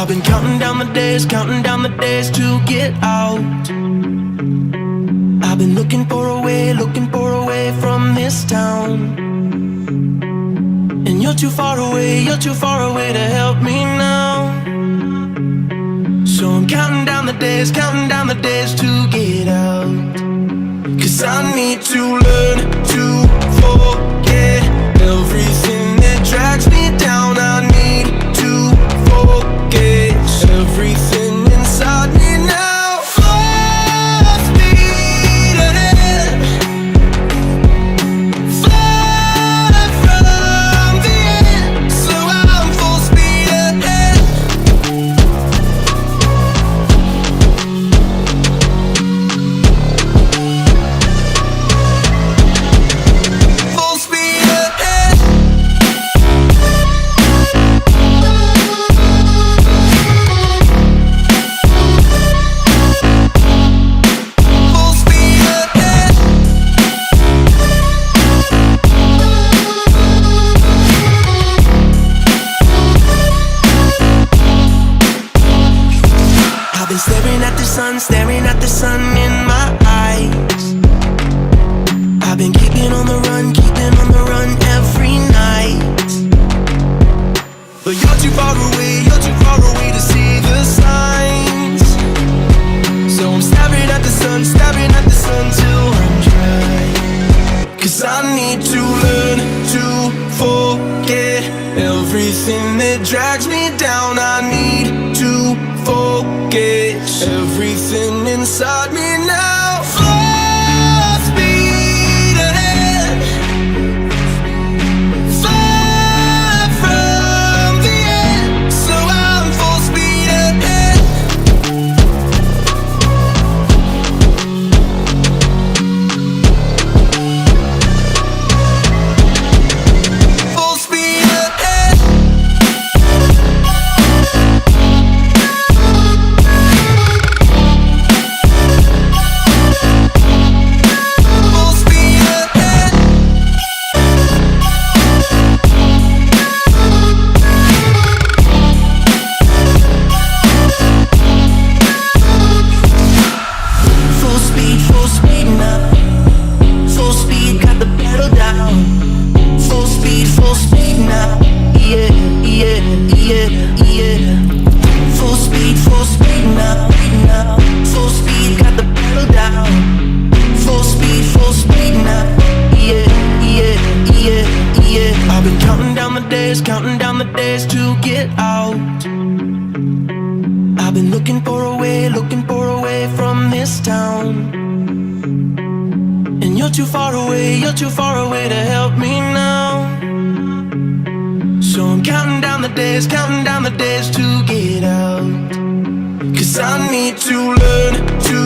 I've been counting down the days to get out. I've been looking for a way from this town. And you're too far away to help me now. So I'm counting down the days to get out. 'Cause I need to learn to forget everything that drags me down. I need to forget everything inside me now. Full speed ahead, fly from the end. So I'm full speed ahead. Full speed ahead. Full speed ahead. I've been staring at the sun in my eyes. I've been keeping on the run every night. But you're too far away to see the signs. So I'm staring at the sun till I'm dry. 'Cause I need to learn to forget everything that drags me down. I need to forget everything inside me now. Full speed ahead, fly from the end. So I'm full speed ahead. Full speed ahead. Full speed ahead. Full speed now. Full speed, got the pedal down. Full speed now. Yeah, yeah, yeah, yeah. Full speed now. Full speed, got the pedal down. Full speed now. Yeah, yeah, yeah, yeah. I've been counting down the days to get out. I've been looking for a way from this town. And you're too far away to help me now. So I'm counting down the days to get out. 'Cause I need to learn to